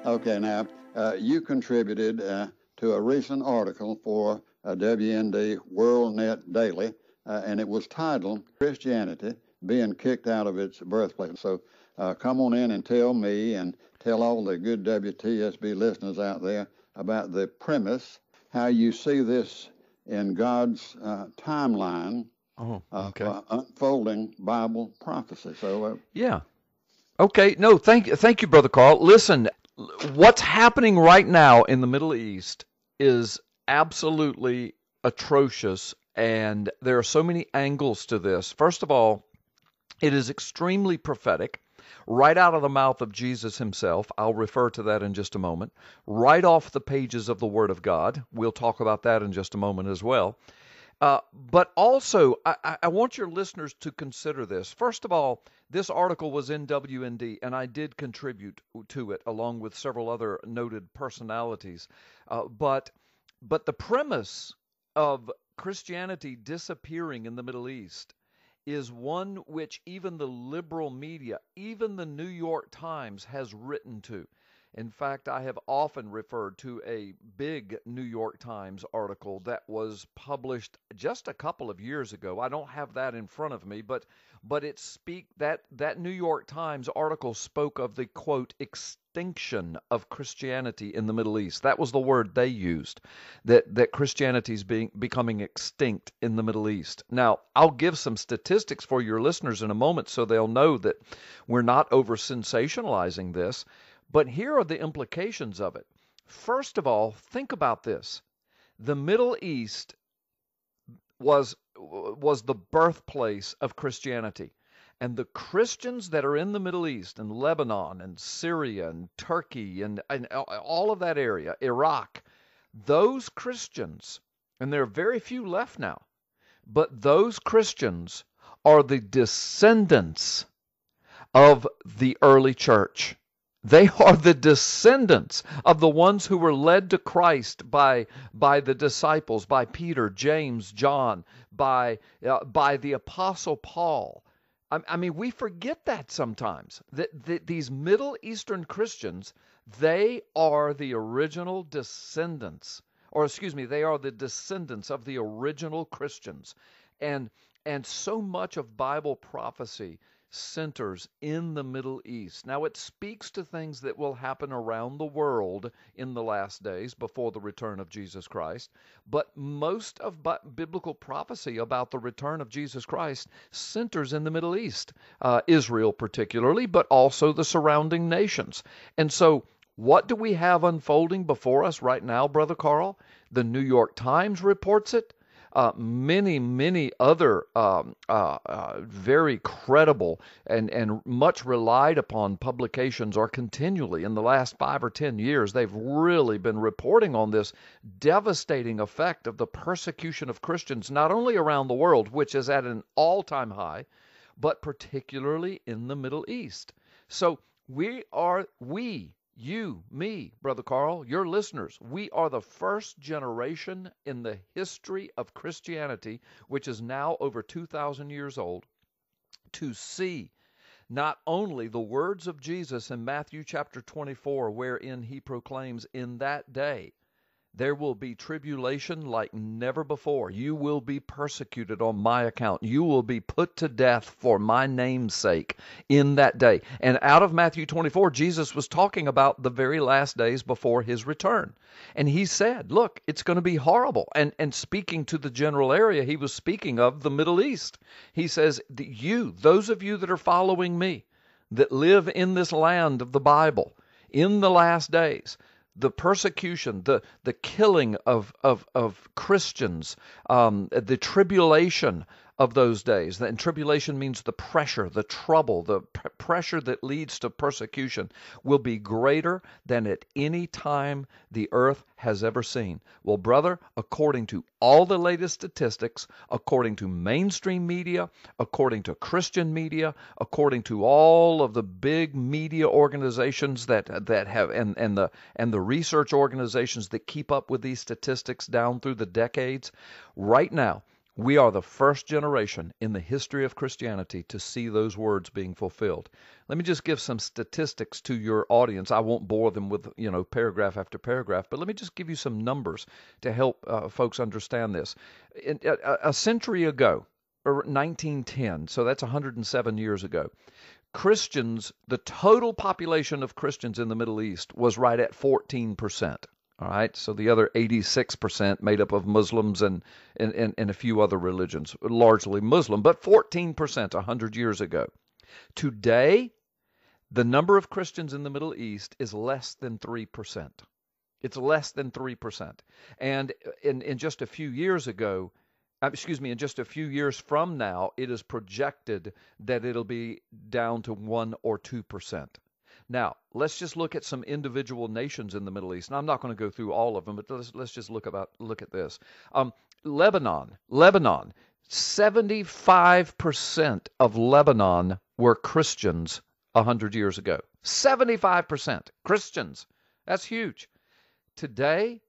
Okay, now, you contributed to a recent article for WND WorldNet Daily, and it was titled Christianity Being Kicked Out of Its Birthplace. So come on in and tell me and tell all the good WTSB listeners out there about the premise, how you see this in God's timeline of unfolding Bible prophecy. So, yeah. Okay. No, thank you, Brother Carl. Listen, what's happening right now in the Middle East is absolutely atrocious, and there are so many angles to this. First of all, it is extremely prophetic, right out of the mouth of Jesus himself. I'll refer to that in just a moment. Right off the pages of the Word of God. We'll talk about that in just a moment as well. But also, I want your listeners to consider this. First of all, this article was in WND, and I did contribute to it along with several other noted personalities. But the premise of Christianity disappearing in the Middle East is one which even the liberal media, even the New York Times, has written to. In fact, I have often referred to a big New York Times article that was published just a couple of years ago. I don't have that in front of me, but that New York Times article spoke of the, quote, extinction of Christianity in the Middle East. That was the word they used, that Christianity is becoming extinct in the Middle East. Now, I'll give some statistics for your listeners in a moment so they'll know that we're not over sensationalizing this. But here are the implications of it. First of all, think about this. The Middle East was the birthplace of Christianity. And the Christians that are in the Middle East, and Lebanon, and Syria, and Turkey, and all of that area, Iraq, those Christians, and there are very few left now, but those Christians are the descendants of the early church. They are the descendants of the ones who were led to Christ by the disciples, by Peter, James, John, by the Apostle Paul. I mean, we forget that sometimes, that these Middle Eastern Christians, they are the original descendants, or excuse me, they are the descendants of the original Christians. And so much of Bible prophecy centers in the Middle East. Now, it speaks to things that will happen around the world in the last days before the return of Jesus Christ, but most of biblical prophecy about the return of Jesus Christ centers in the Middle East, Israel particularly, but also the surrounding nations. And so, what do we have unfolding before us right now, Brother Carl? The New York Times reports it. Many other very credible and much relied upon publications are continually, in the last 5 or 10 years, they've really been reporting on this devastating effect of the persecution of Christians, not only around the world, which is at an all-time high, but particularly in the Middle East. So you, me, Brother Carl, your listeners, we are the first generation in the history of Christianity, which is now over 2,000 years old, to see not only the words of Jesus in Matthew chapter 24, wherein he proclaims, in that day there will be tribulation like never before. You will be persecuted on my account. You will be put to death for my name's sake in that day. And out of Matthew 24, Jesus was talking about the very last days before his return. And he said, look, it's going to be horrible. And speaking to the general area, he was speaking of the Middle East. He says, those of you that are following me, that live in this land of the Bible, in the last days, the persecution, the killing of Christians, the tribulation of those days. And tribulation means the pressure, the trouble, the pressure that leads to persecution will be greater than at any time the earth has ever seen. Well, brother, according to all the latest statistics, according to mainstream media, according to Christian media, according to all of the big media organizations that have and the research organizations that keep up with these statistics down through the decades, right now We are the first generation in the history of Christianity to see those words being fulfilled. Let me just give some statistics to your audience. I won't bore them with, paragraph after paragraph, but let me just give you some numbers to help folks understand this. A century ago, or 1910, so that's 107 years ago, Christians, the total population of Christians in the Middle East was right at 14%. All right, so the other 86% made up of Muslims and a few other religions, largely Muslim, but 14% 100 years ago. Today, the number of Christians in the Middle East is less than 3%. It's less than 3%. And in just a few years ago, in just a few years from now, it is projected that it'll be down to 1 or 2%. Now, let's just look at some individual nations in the Middle East. And I'm not going to go through all of them, but let's just look at this. Lebanon, 75% of Lebanon were Christians 100 years ago. 75% Christians. That's huge. Today,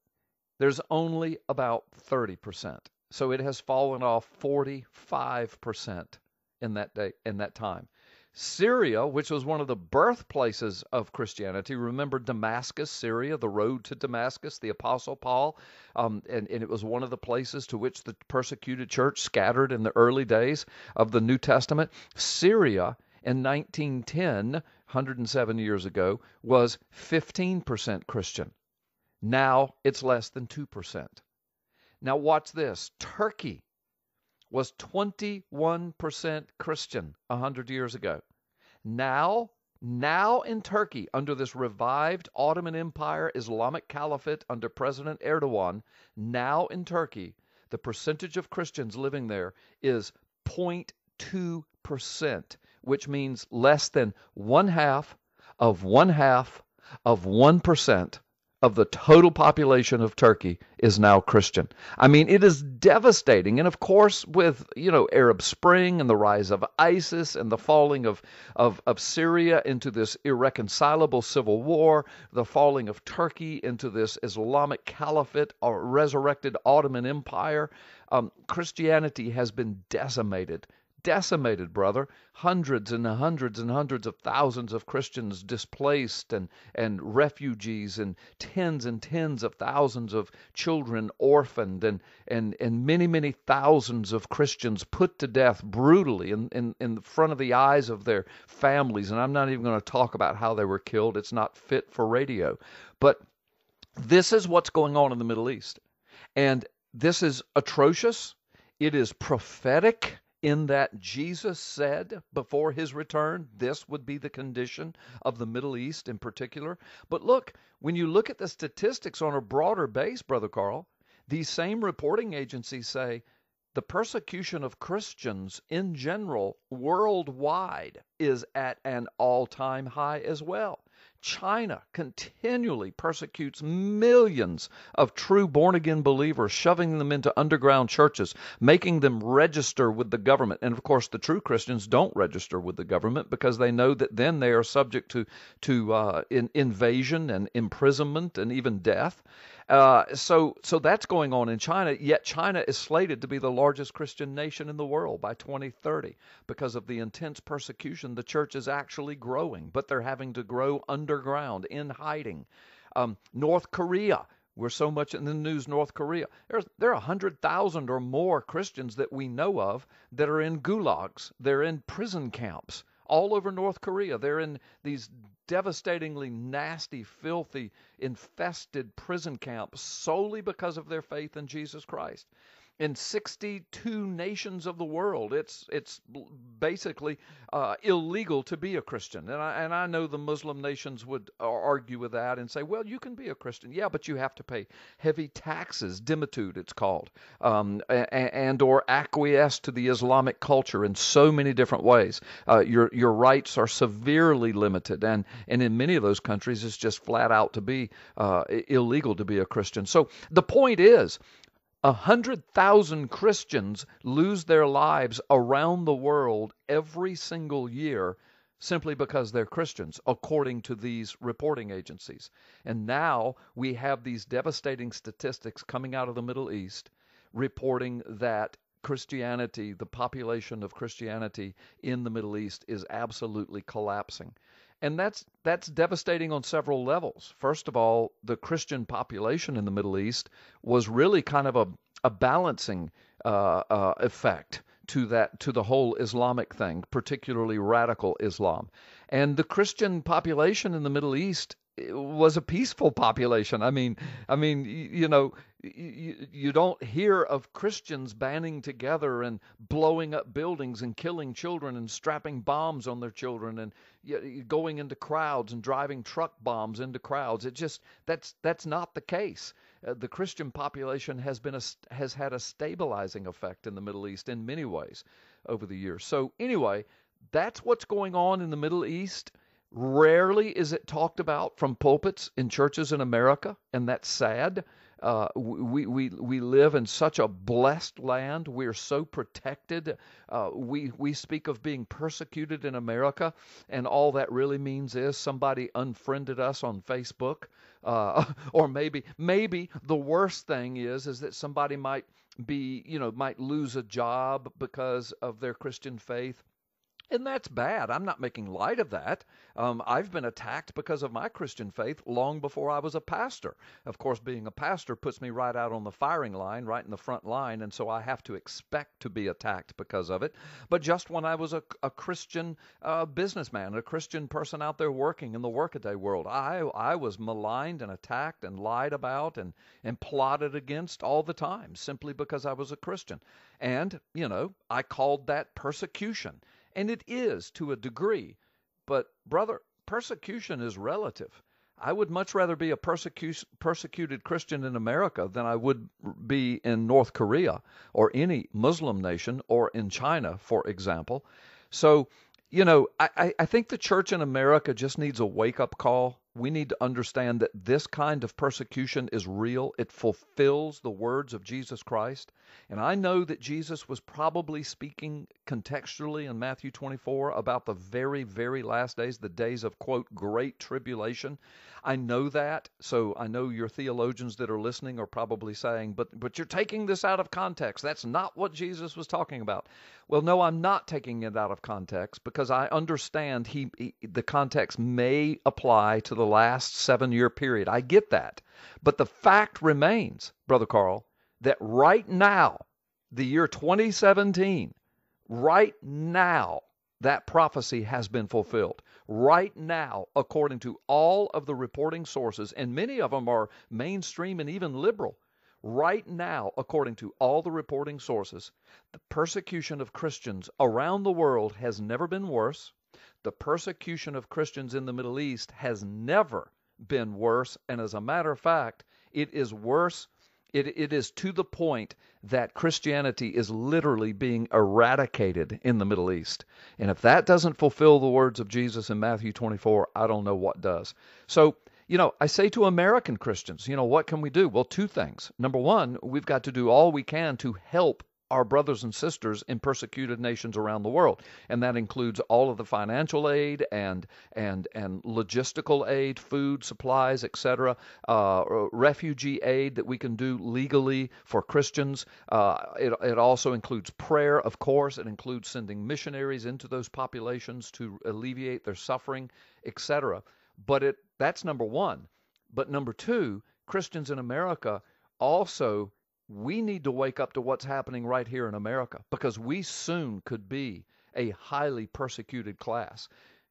there's only about 30%. So it has fallen off 45% in that time. Syria, which was one of the birthplaces of Christianity, remember Damascus, Syria, the road to Damascus, the Apostle Paul, and it was one of the places to which the persecuted church scattered in the early days of the New Testament. Syria in 1910, 107 years ago, was 15% Christian. Now it's less than 2%. Now watch this. Turkey was 21% Christian 100 years ago. Now in Turkey, under this revived Ottoman Empire Islamic Caliphate under President Erdogan, now in Turkey, the percentage of Christians living there is 0.2%, which means less than 1/2 of 1% of the total population of Turkey is now Christian. I mean, it is devastating. And of course, with, Arab Spring and the rise of ISIS and the falling of Syria into this irreconcilable civil war, the falling of Turkey into this Islamic Caliphate or resurrected Ottoman Empire, Christianity has been decimated. Decimated, brother. Hundreds and hundreds and hundreds of thousands of Christians displaced and refugees, and tens of thousands of children orphaned, and many, many thousands of Christians put to death brutally in front of the eyes of their families. And I'm not even going to talk about how they were killed. It's not fit for radio. But this is what's going on in the Middle East. And this is atrocious. It is prophetic, in that Jesus said before his return, this would be the condition of the Middle East in particular. But look, when you look at the statistics on a broader base, Brother Carl, these same reporting agencies say the persecution of Christians in general worldwide is at an all-time high as well. China continually persecutes millions of true born-again believers, shoving them into underground churches, making them register with the government. And of course, the true Christians don't register with the government because they know that then they are subject to invasion and imprisonment and even death. So that's going on in China, yet China is slated to be the largest Christian nation in the world by 2030 because of the intense persecution. The church is actually growing, but they're having to grow underground in hiding. North Korea, we're so much in the news, North Korea. There are 100,000 or more Christians that we know of that are in gulags. They're in prison camps all over North Korea. They're in these devastatingly nasty, filthy, infested prison camps solely because of their faith in Jesus Christ. In 62 nations of the world, it's basically illegal to be a Christian. And I know the Muslim nations would argue with that and say, well, you can be a Christian. Yeah, but you have to pay heavy taxes, dimitude it's called, and or acquiesce to the Islamic culture in so many different ways. Your rights are severely limited. And in many of those countries, it's just flat out to be illegal to be a Christian. So the point is, 100,000 Christians lose their lives around the world every single year simply because they're Christians, according to these reporting agencies. And now we have these devastating statistics coming out of the Middle East reporting that Christianity, the population of Christianity in the Middle East is absolutely collapsing. And that's devastating on several levels. First of all, the Christian population in the Middle East was really kind of a balancing effect to the whole Islamic thing, particularly radical Islam. And the Christian population in the Middle East was a peaceful population. You don't hear of Christians banding together and blowing up buildings and killing children and strapping bombs on their children and going into crowds and driving truck bombs into crowds. That's not the case. The Christian population has had a stabilizing effect in the Middle East in many ways over the years. So anyway, that's what's going on in the Middle East. Rarely is it talked about from pulpits in churches in America, and that's sad. We live in such a blessed land. We're so protected. We speak of being persecuted in America, and all that really means is somebody unfriended us on Facebook, or maybe the worst thing is that somebody might lose a job because of their Christian faith. And that's bad. I'm not making light of that. I've been attacked because of my Christian faith long before I was a pastor. Of course, being a pastor puts me right out on the firing line, right in the front line, and so I have to expect to be attacked because of it. But just when I was a Christian businessman, a Christian person out there working in the workaday world, I was maligned and attacked and lied about and plotted against all the time simply because I was a Christian. And, I called that persecution. And it is to a degree. But, brother, persecution is relative. I would much rather be a persecuted Christian in America than I would be in North Korea or any Muslim nation or in China, for example. So, I think the church in America just needs a wake-up call. We need to understand that this kind of persecution is real. It fulfills the words of Jesus Christ. And I know that Jesus was probably speaking contextually in Matthew 24 about the very, very last days, the days of, quote, great tribulation. I know that. So I know your theologians that are listening are probably saying, but you're taking this out of context. That's not what Jesus was talking about. Well, no, I'm not taking it out of context because I understand the context may apply to the last 7-year period. I get that. But the fact remains, Brother Carl, that right now, the year 2017, right now, that prophecy has been fulfilled. Right now, according to all of the reporting sources, and many of them are mainstream and even liberal, right now, according to all the reporting sources, the persecution of Christians around the world has never been worse. The persecution of Christians in the Middle East has never been worse. And as a matter of fact, it is worse. It is to the point that Christianity is literally being eradicated in the Middle East. And if that doesn't fulfill the words of Jesus in Matthew 24, I don't know what does. So, I say to American Christians, what can we do? Well, 2 things. Number 1, we've got to do all we can to help our brothers and sisters in persecuted nations around the world. And that includes all of the financial aid and logistical aid, food, supplies, etc., refugee aid that we can do legally for Christians. It also includes prayer, of course. It includes sending missionaries into those populations to alleviate their suffering, etc. But that's number 1. But number 2, Christians in America also, we need to wake up to what's happening right here in America, because we soon could be a highly persecuted class.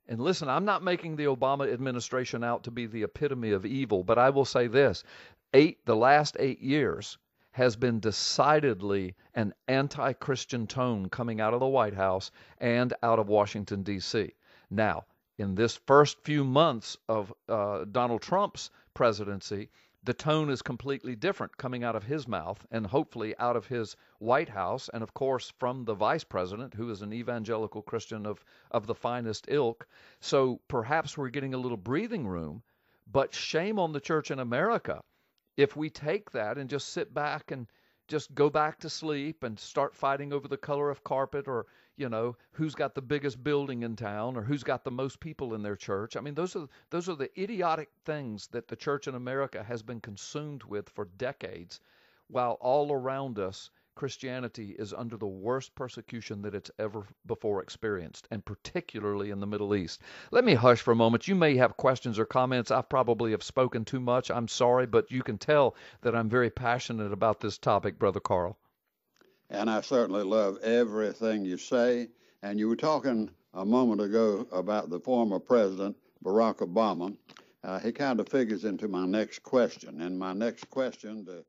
And listen, I'm not making the Obama administration out to be the epitome of evil, but I will say this. The last 8 years has been decidedly an anti-Christian tone coming out of the White House and out of Washington, D.C. Now, in this first few months of Donald Trump's presidency, the tone is completely different coming out of his mouth and hopefully out of his White House, and of course from the vice president, who is an evangelical Christian of the finest ilk. So perhaps we're getting a little breathing room, but shame on the church in America if we take that and just sit back and just go back to sleep and start fighting over the color of carpet, or who's got the biggest building in town, or who's got the most people in their church. I mean, those are the idiotic things that the church in America has been consumed with for decades, while all around us Christianity is under the worst persecution that it's ever before experienced, and particularly in the Middle East. Let me hush for a moment. You may have questions or comments. I probably have spoken too much. I'm sorry, but you can tell that I'm very passionate about this topic, Brother Carl. And I certainly love everything you say. And you were talking a moment ago about the former president, Barack Obama. He kind of figures into my next question. And my next question to